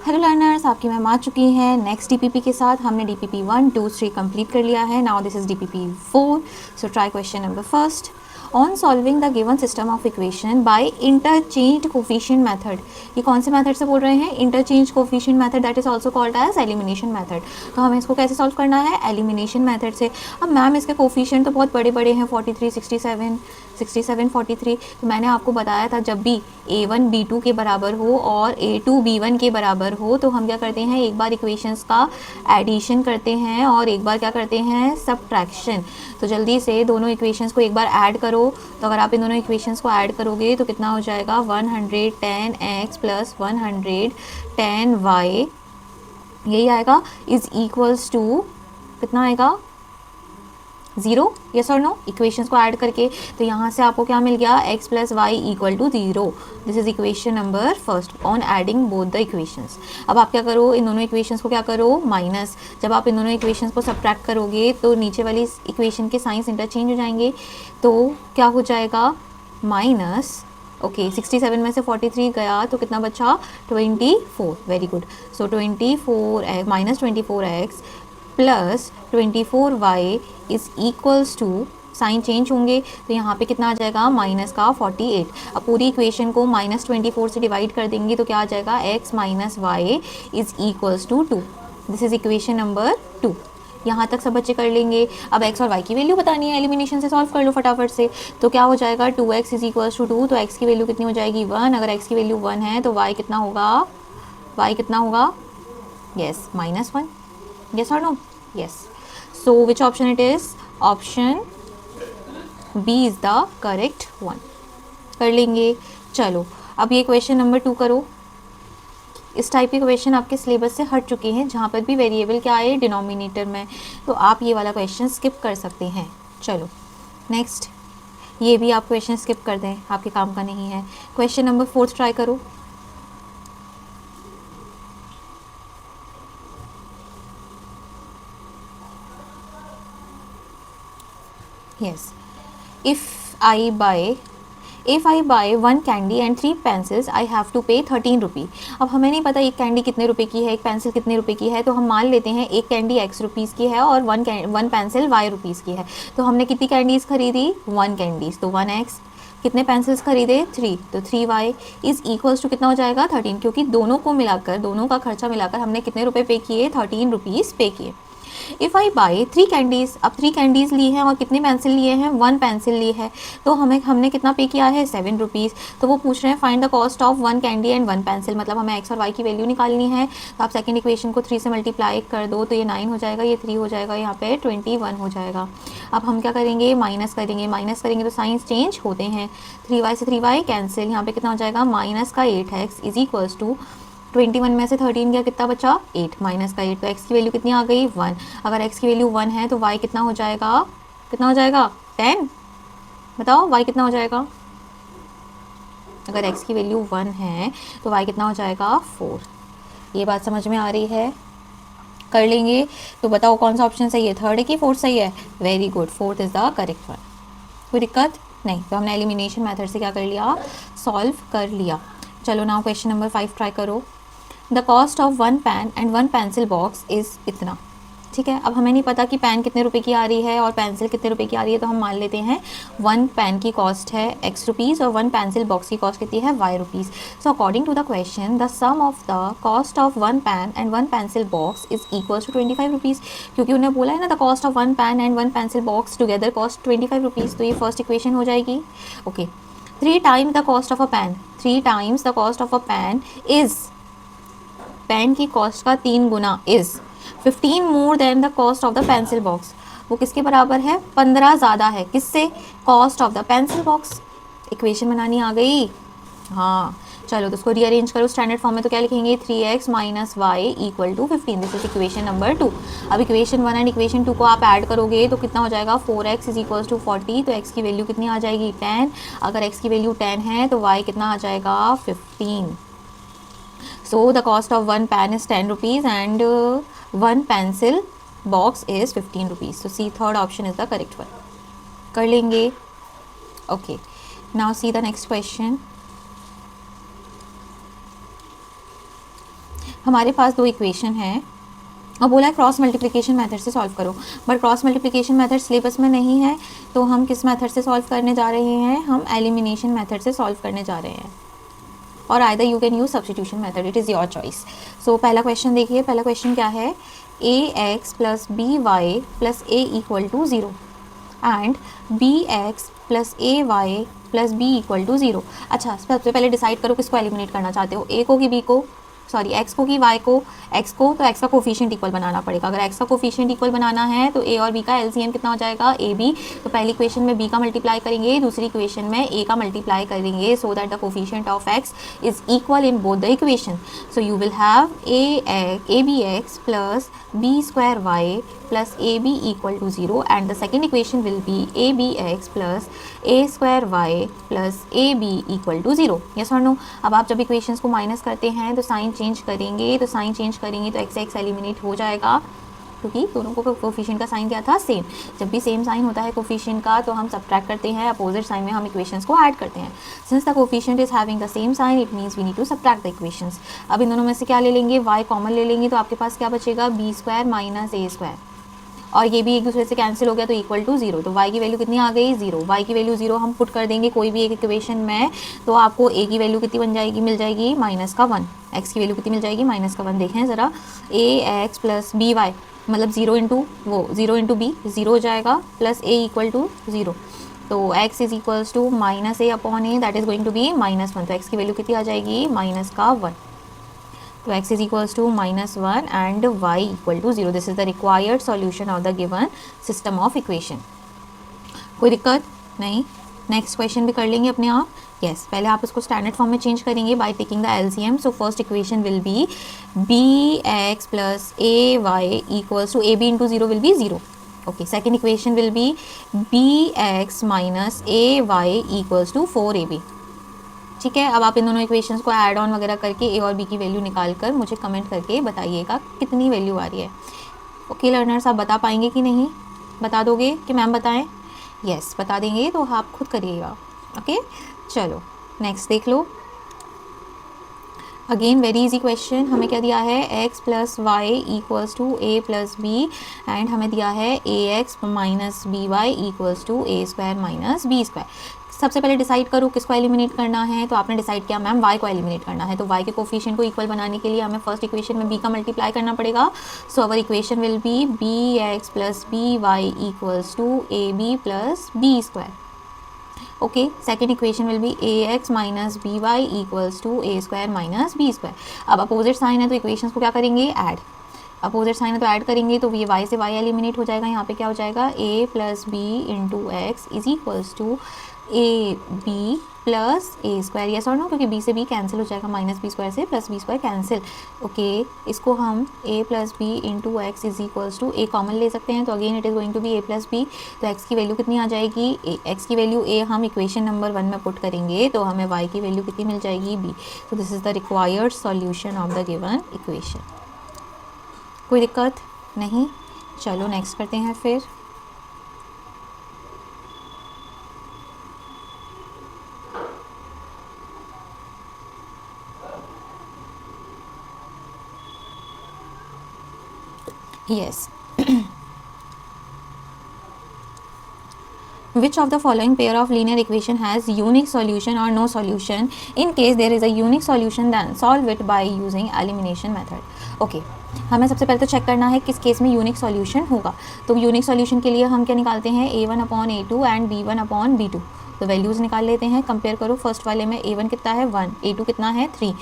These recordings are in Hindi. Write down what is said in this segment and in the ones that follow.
हेलो लर्नर्स, आपकी मैम आ चुकी है नेक्स्ट डीपीपी के साथ। हमने डीपीपी 1, 2, 3 कंप्लीट कर लिया है। Now this is DPP 4। So try question number first. On solving the given system of equation by interchange coefficient method. ये कौन से मेथड से बोल रहे हैं? Interchange coefficient method, that is also called as elimination method. तो हमें इसको कैसे सॉल्व करना है? एलिमिनेशन मेथड से। अब मैम इसके कोफिशिएंट तो बहुत बड़े बड़े हैं, 43, 67, 67, 43। तो मैंने आपको बताया था जब भी a1 b2 के बराबर हो और a2 b1 के बराबर हो तो हम क्या करते हैं, एक बार इक्वेशंस का एडिशन करते हैं और एक बार क्या करते हैं, सब्ट्रैक्शन। तो जल्दी से दोनों इक्वेशंस को एक बार ऐड करो। तो अगर आप इन दोनों इक्वेशंस को ऐड करोगे तो कितना हो जाएगा, 110x प्लस 110y, यही आएगा, इज इक्वल्स टू कितना आएगा, 0। यस और नो? इक्वेशंस को ऐड करके तो यहाँ से आपको क्या मिल गया, x plus y equal to 0। This is equation number first on adding both the equations. अब आप क्या करो, इन दोनों इक्वेशंस को क्या करो, माइनस। जब आप इन दोनों इक्वेशंस को सब्ट्रैक्ट करोगे तो नीचे वाली इक्वेशन के साइंस इंटरचेंज हो जाएंगे। तो क्या हो जाएगा, माइनस, ओके 67 में से 43 गया तो कितना बचा, 24। Very good. So 24 minus 24x plus 24y is equals to, sign change होंगे तो यहाँ पे कितना आ जाएगा, माइनस का 48। अब पूरी इक्वेशन को -24 से डिवाइड कर देंगे तो क्या आ जाएगा, x minus y is equals to 2। This is equation number 2। यहाँ तक सब बच्चे कर लेंगे। अब x और y की वैल्यू बतानी है, एलिमिनेशन से सॉल्व कर लो फटाफट से। तो क्या हो जाएगा, 2x इज इक्वल्स टू 2, तो x की वैल्यू कितनी हो जाएगी, 1। अगर x की वैल्यू 1 है तो y कितना होगा, y कितना होगा, yes -1। yes or no? yes. So which option it is? Option B is the correct one. कर लेंगे। चलो अब ये क्वेश्चन नंबर 2 करो। इस टाइप के क्वेश्चन आपके सिलेबस से हट चुके हैं जहाँ पर भी वेरिएबल क्या है, डिनोमिनेटर में, तो आप ये वाला क्वेश्चन स्किप कर सकते हैं। चलो नेक्स्ट, ये भी आप क्वेश्चन स्किप कर दें, आपके काम का नहीं है। क्वेश्चन नंबर 4 ट्राई करो। yes, if I buy 1 candy and 3 pencils I have to pay 13 रुपी। अब हमें नहीं पता एक कैंडी कितने रुपए की है, एक पेंसिल कितने रुपए की है, तो हम मान लेते हैं एक कैंडी x रुपीज़ की है और वन पेंसिल y रुपीज़ की है। तो हमने कितनी कैंडीज़ खरीदी, 1 कैंडीज़, तो 1x। कितने पेंसिल्स खरीदे, 3, तो 3y इज इक्वल्स टू कितना हो जाएगा, 13, क्योंकि दोनों को मिलाकर, दोनों का खर्चा मिलाकर हमने कितने रुपए पे किए, 13 रुपीज़ पे किए। इफ़ आई बाई 3 कैंडीज़, अब 3 कैंडीज़ ली हैं और कितने पेंसिल लिए हैं, 1 पेंसिल ली है, तो हमने कितना पे किया है, 7 रुपीज़। तो वो पूछ रहे हैं find the cost of 1 candy and 1 pencil, मतलब हमें x और y की वैल्यू निकालनी है। तो आप सेकंड इक्वेशन को 3 से मल्टीप्लाई कर दो तो ये 9 हो जाएगा, ये 3 हो जाएगा, यहाँ पे 21 हो जाएगा। अब हम क्या करेंगे, माइनस करेंगे तो साइंस चेंज होते हैं। 3y से 3y कैंसिल, यहाँ पे कितना हो जाएगा, माइनस का 8x इज इक्वल्स टू 21 में से 13 गया, कितना बचा, 8, माइनस का 8, तो x की वैल्यू कितनी आ गई, 1। अगर x की वैल्यू 1 है तो y कितना हो जाएगा, 10। बताओ y कितना हो जाएगा, अगर x की वैल्यू 1 है तो y कितना हो जाएगा, 4। ये बात समझ में आ रही है? कर लेंगे। तो बताओ कौन सा ऑप्शन सही है, थर्ड है कि फोर्थ सही है? Very good, fourth is the correct one. कोई दिक्कत नहीं, तो हमने एलिमिनेशन मेथड से क्या कर लिया, सॉल्व कर लिया। चलो नाउ क्वेश्चन नंबर 5 ट्राई करो। The cost of 1 pen and 1 pencil box is इतना। ठीक है, अब हमें नहीं पता कि पेन कितने रुपए की आ रही है और पेंसिल कितने रुपए की आ रही है, तो हम मान लेते हैं 1 पेन की कॉस्ट है x रुपीज़ और 1 पेंसिल बॉक्स की कॉस्ट कितनी है, y rupees. So according to the question the sum of the cost of 1 pen and 1 pencil box is equals to 25 rupees, क्योंकि उन्हें बोला है ना the cost of 1 pen and 1 pencil box together cost 25 rupees, तो ये फर्स्ट इक्वेशन हो जाएगी। Okay, 3 times the cost of a pen, 3 times the cost of a pen is, pen की कॉस्ट का 3 गुना is 15 more than the cost of the pencil box. वो किसके बराबर है, 15 ज़्यादा है, किससे, cost of the pencil box. Equation बनानी आ गई, हाँ। चलो तो उसको रीअरेंज करो स्टैंडर्ड फॉर्म में, तो क्या लिखेंगे, 3x minus y equal to 15। This is equation number 2। अब इक्वेशन 1 एंड इक्वेशन 2 को आप ऐड करोगे तो कितना हो जाएगा, 4x इज इक्वल्स टू 40, तो x की वैल्यू कितनी आ जाएगी, 10। अगर x की वैल्यू 10 है तो y कितना आ जाएगा, 15। So the cost of 1 pen is 10 rupees and 1 pencil box is 15 rupees. So C, third option is the correct one. कर लेंगे। Okay, now see the next question. हमारे पास दो इक्वेशन है और बोला है क्रॉस मल्टीप्लिकेशन मेथड से सॉल्व करो, but cross multiplication method syllabus में नहीं है, तो हम किस मेथड से सॉल्व करने जा रहे हैं, हम एलिमिनेशन मेथड से सॉल्व करने जा रहे हैं, और either you can use substitution method, it is your choice. So पहला क्वेश्चन देखिए, पहला क्वेश्चन क्या है, a x plus b y plus a equal to 0 and b x plus a y plus b equal to 0। अच्छा, सबसे पहले डिसाइड करो किसको एलिमिनेट करना चाहते हो, ए को कि बी को, सॉरी एक्स को कि वाई को, एक्स को, तो एक्स का कोफिशिएंट इक्वल बनाना पड़ेगा। अगर एक्स का कोफिशिएंट इक्वल बनाना है तो ए और बी का एलसीएम कितना हो जाएगा, ए बी। तो पहली इक्वेशन में बी का मल्टीप्लाई करेंगे, दूसरी इक्वेशन में ए का मल्टीप्लाई करेंगे, so that the coefficient of x is equal in both the equation. So you will have a b x plus b square y plus ab equal to 0 and the second equation will be abx plus a square y plus ab equal to 0। yes or no? अब आप जब इक्वेशंस को माइनस करते हैं तो साइन चेंज करेंगे, तो साइन चेंज करेंगे तो एक्स एक्स एलिमिनेट हो जाएगा, क्योंकि दोनों को कोफिशिएंट का साइन क्या था, सेम। जब भी सेम साइन होता है कोफिशिएंट का तो हम सब्ट्रैक्ट करते हैं, अपोजिट साइन में हम इक्वेशंस को ऐड करते हैं। Since the coefficient is having the same sign it means we need to subtract the equations. अब इन दोनों में से क्या ले लेंगे, y कॉमन ले लेंगे, तो आपके पास क्या बचेगा, बी स्क्वायर माइनस ए स्क्वायर, और ये भी एक दूसरे से कैंसिल हो गया तो इक्वल टू 0। तो y की वैल्यू कितनी आ गई, 0। y की वैल्यू 0 हम पुट कर देंगे कोई भी एक इक्वेशन में, तो आपको a की वैल्यू कितनी बन जाएगी, मिल जाएगी -1। x की वैल्यू कितनी मिल जाएगी, -1। देखें ज़रा, ax प्लस बी वाई मतलब 0 इंटू बी 0 हो जाएगा, प्लस a इक्वल टू 0। तो x is equals to minus a upon a, that is going to be -1। तो x की वैल्यू कितनी आ जाएगी, -1। तो x is equals to -1 and y equal to 0। This is the required solution of the given system of equation। कोई दिक्कत नहीं, नेक्स्ट क्वेश्चन भी कर लेंगे अपने आप। यस, पहले आप इसको स्टैंडर्ड फॉर्म में चेंज करेंगे by taking the LCM. So first equation will be b x plus a y equals to a b into 0 will be 0। Okay, second equation will be b x minus a y equals to 4ab। ठीक है, अब आप इन दोनों इक्वेशंस को ऐड ऑन वगैरह करके ए और बी की वैल्यू निकाल कर मुझे कमेंट करके बताइएगा कितनी वैल्यू आ रही है। ओके लर्नर्स, आप बता पाएंगे कि नहीं, बता दोगे कि मैम बताएं? यस, बता देंगे तो आप खुद करिएगा। ओके, चलो नेक्स्ट देख लो। अगेन वेरी इजी क्वेश्चन, हमें क्या दिया है, x plus y equals to a plus b, and हमें दिया है a x minus b y equals to a square minus b square. सबसे पहले डिसाइड करो किसको एलिमिनेट करना है, तो आपने डिसाइड किया मैम y को एलिमिनेट करना है, तो y के कोफिशिएंट को इक्वल बनाने के लिए हमें फर्स्ट इक्वेशन में b का मल्टीप्लाई करना पड़ेगा। So our equation will be b x plus b y equals to a b plus b square. Okay, second equation will be a x minus b y equals to a square minus b square. अब अपोजिट साइन है तो इक्वेशंस को क्या करेंगे, ऐड। अपोजिट साइन है तो ऐड करेंगे, तो ये y से y एलिमिनेट हो जाएगा, यहाँ पे क्या हो जाएगा, a plus b into x is equals to a b plus a square. Yes और नो, क्योंकि b से b कैंसिल हो जाएगा, माइनस बी स्क्वायर से plus b square cancel. Okay, इसको हम a plus b into x is equals to a common ले सकते हैं, तो again it is going to be a plus b. तो x की वैल्यू कितनी आ जाएगी, x की वैल्यू a हम इक्वेशन नंबर 1 में पुट करेंगे, तो हमें y की वैल्यू कितनी मिल जाएगी, b। तो this is the required solution of the given equation. कोई दिक्कत नहीं, चलो नेक्स्ट करते हैं फिर। Yes. Which of the following pair of linear equation has unique solution or no solution? In case there is a unique solution, then solve it by using elimination method. Okay, हमें सबसे पहले तो चेक करना है किस केस में यूनिक सॉल्यूशन होगा। तो यूनिक सॉल्यूशन के लिए हम क्या निकालते हैं, a1 upon a2 and b1 upon b2। तो वैल्यूज़ निकाल लेते हैं, कंपेयर करो। फर्स्ट वाले में a1 कितना है 1, a2 कितना है 3,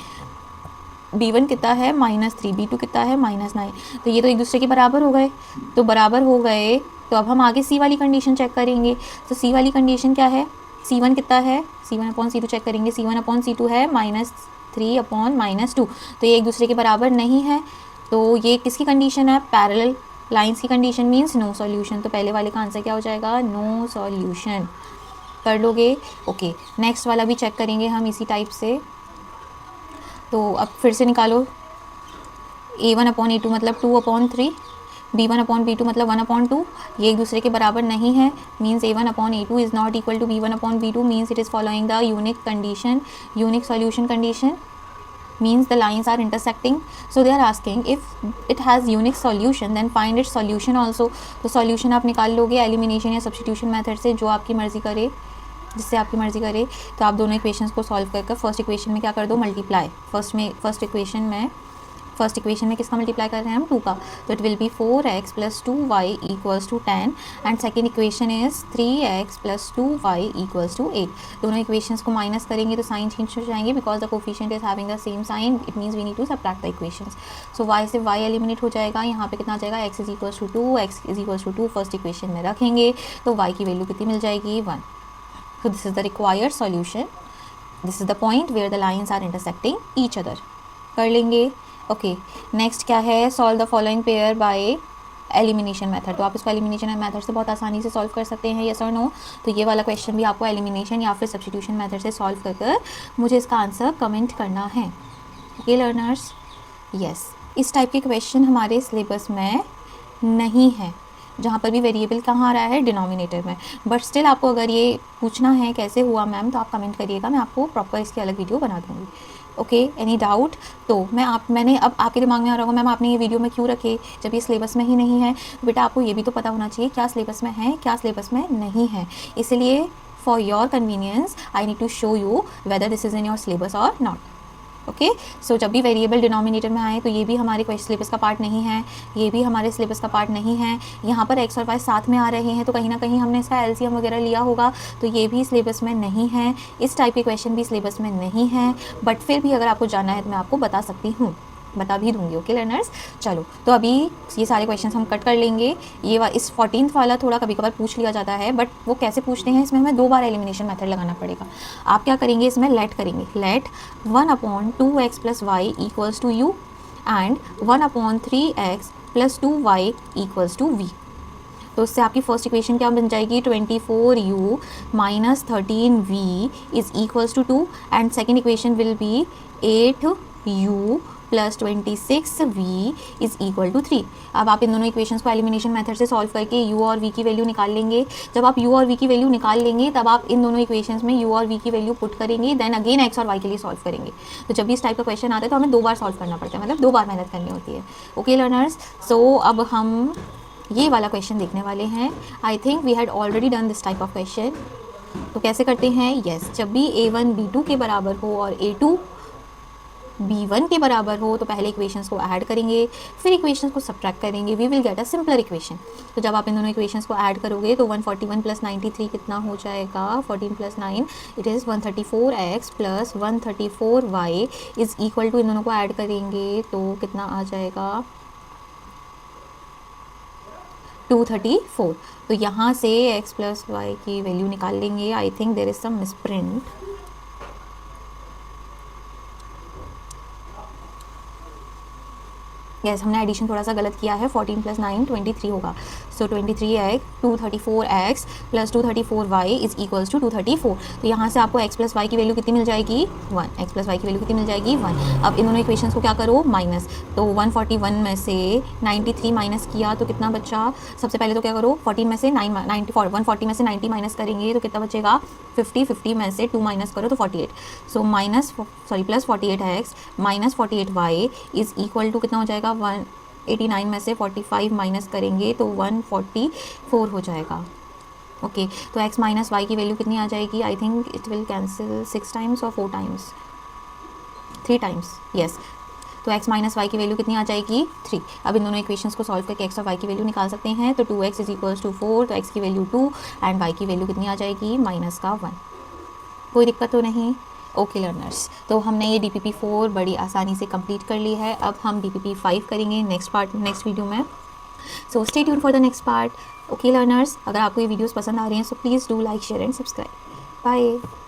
b1 कितना है -3, b2 कितना है -9। तो ये तो एक दूसरे के बराबर हो गए, तो बराबर हो गए तो अब हम आगे c वाली कंडीशन चेक करेंगे। तो c वाली कंडीशन क्या है, c1 कितना है, c1 अपॉन c2 चेक करेंगे, c1 अपॉन c2 है -3 अपॉन -2। तो ये एक दूसरे के बराबर नहीं है, तो ये किसकी कंडीशन है, पैरेलल लाइंस की कंडीशन, मीन्स नो सॉल्यूशन। तो पहले वाले का आंसर क्या हो जाएगा, नो सॉल्यूशन। कर लोगे? ओके, नेक्स्ट वाला भी चेक करेंगे हम इसी टाइप से। तो अब फिर से निकालो, a1 अपॉन a2 मतलब 2 अपॉन 3, b1 अपॉन b2 मतलब 1 अपॉन 2। ये एक दूसरे के बराबर नहीं है, means a1 upon a2 is not equal to b1 upon b2, means it is following the unique condition, unique solution condition. means the lines are intersecting. So they are asking if it has unique solution then find its solution also. तो solution आप निकाल लोगे एलिमिनेशन या सब्स्टिट्यूशन मेथड से, जो आपकी मर्ज़ी करे, जिससे आपकी मर्ज़ी करे। तो आप दोनों इक्वेशंस को सॉल्व करके फर्स्ट इक्वेशन में क्या कर दो, मल्टीप्लाई। फर्स्ट इक्वेशन में किसका मल्टीप्लाई कर रहे हैं हम, 2 का, तो it will be 4x plus 2y equals to 10 and second equation is 3x plus 2y equals to 8। दोनों इक्वेशंस को माइनस करेंगे तो साइन चेंज हो जाएंगे, because the coefficient is having the same sign, it means we need to subtract the equations. So y से y एलिमिनेट हो जाएगा, यहाँ पे कितना आ जाएगा, x is equals to 2, x is equals to 2 first equation में रखेंगे तो y की वैल्यू कितनी मिल जाएगी, 1। So this is the required solution. This is the point where the lines are intersecting each other. कर लेंगे। ओके, नेक्स्ट क्या है, solve the following pair by elimination method. तो आप इसको एलिमिनेशन मेथड से बहुत आसानी से सॉल्व कर सकते हैं, यस और नो। तो ये वाला क्वेश्चन भी आपको एलिमिनेशन या फिर सब्स्टिट्यूशन मेथड से सॉल्व कर कर मुझे इसका आंसर कमेंट करना है। ओके लर्नर्स, यस, इस टाइप के क्वेश्चन हमारे सिलेबस में नहीं है, जहाँ पर भी वेरिएबल कहाँ आ रहा है, डिनोमिनेटर में। बट स्टिल आपको अगर ये पूछना है कैसे हुआ मैम, तो आप कमेंट करिएगा, मैं आपको प्रॉपर इसकी अलग वीडियो बना दूँगी। Okay, any doubt? तो मैंने अब आपके दिमाग में आ रहा होगा मैम आपने ये वीडियो में क्यों रखे जब ये सिलेबस में ही नहीं है। तो बेटा आपको ये भी तो पता होना चाहिए क्या सिलेबस में है, क्या सिलेबस में नहीं है। इसलिए for your convenience I need to show you whether this is in your syllabus और नॉट। ओके, सो जब भी वेरिएबल डिनोमिनेटर में आए तो ये भी हमारे क्वेश्चन सिलेबस का पार्ट नहीं है, ये भी हमारे सिलेबस का पार्ट नहीं है। यहाँ पर एक्स और वाई साथ में आ रहे हैं तो कहीं ना कहीं हमने इसका एलसीएम वगैरह लिया होगा, तो ये भी सिलेबस में नहीं है। इस टाइप के क्वेश्चन भी सिलेबस में नहीं है, बट फिर भी अगर आपको जानना है तो मैं आपको बता सकती हूँ, बता भी दूंगी। ओके लर्नर्स, चलो तो अभी ये सारे क्वेश्चंस हम कट कर लेंगे। इस 14th वाला थोड़ा कभी कभार पूछ लिया जाता है, बट वो कैसे पूछते हैं, इसमें हमें 2 बार एलिमिनेशन मेथड लगाना पड़ेगा। आप क्या करेंगे, इसमें लेट करेंगे, let 1/2x plus y equals to u and 1/3x plus 2y equals to v. तो उससे आपकी फर्स्ट इक्वेशन क्या बन जाएगी, 24u minus 13v is equals to 2 and second equation will be 8u plus 26v is equal to 3। अब आप इन दोनों इक्वेशंस को एलिमिनेशन मेथड से सॉल्व करके u और v की वैल्यू निकाल लेंगे। जब आप u और v की वैल्यू निकाल लेंगे तब आप इन दोनों इक्वेशंस में u और v की वैल्यू पुट करेंगे, देन अगेन x और y के लिए सॉल्व करेंगे। तो जब भी इस टाइप का क्वेश्चन आता है तो हमें 2 बार सॉल्व करना पड़ता है, मतलब 2 बार मेहनत करनी होती है। ओके लर्नर्स, सो अब हम ये वाला क्वेश्चन देखने वाले हैं। I think we had already done this type of question. तो कैसे करते हैं, यस, जब भी a1 b2 के बराबर हो और a2 b1 के बराबर हो तो पहले इक्वेशंस को ऐड करेंगे, फिर इक्वेशंस को सब्ट्रैक्ट करेंगे, we will get a simpler equation. तो जब आप इन दोनों इक्वेशंस को ऐड करोगे तो 141 प्लस 93 कितना हो जाएगा, 14 plus 9 it is 134x plus 134y is equal to, इन दोनों को ऐड करेंगे तो कितना आ जाएगा, 234। तो यहाँ से x प्लस वाई की वैल्यू निकाल लेंगे। I think there is some misprint, yes, हमने एडिशन थोड़ा सा गलत किया है। 14 प्लस 9 23 होगा। So 234x plus 234y is equals to 234। तो यहाँ से आपको x प्लस वाई की वैल्यू कितनी मिल जाएगी, 1। x प्लस वाई की वैल्यू कितनी मिल जाएगी, 1। अब इन दोनों इक्वेशंस को क्या करो, माइनस। तो 141 में से 93 माइनस किया तो कितना बचा, सबसे पहले तो क्या करो, 14 में से 140 में से 90 माइनस करेंगे तो कितना बचेगा, 50 में से 2 माइनस करो तो 48। So plus 48x minus 48y is equal to कितना हो जाएगा, 189 में से 45 माइनस करेंगे तो 144 हो जाएगा। ओके, तो x माइनस वाई की वैल्यू कितनी आ जाएगी, I think it will cancel 6 times और 4 टाइम्स, 3 टाइम्स, यस। तो x माइनस वाई की वैल्यू कितनी आ जाएगी, 3। अब इन दोनों इक्वेशंस को सॉल्व करके x और y की वैल्यू निकाल सकते हैं। तो 2x इज इक्वल्स टू 4, तो x की वैल्यू 2 एंड y की वैल्यू कितनी आ जाएगी, माइनस का 1। कोई दिक्कत तो नहीं। ओके लर्नर्स, तो हमने ये DPP4 बड़ी आसानी से कंप्लीट कर ली है। अब हम DPP5 करेंगे नेक्स्ट वीडियो में। So stay tune for the next part. Okay learners, अगर आपको ये वीडियोस पसंद आ रही हैं so please do like, share and subscribe. Bye.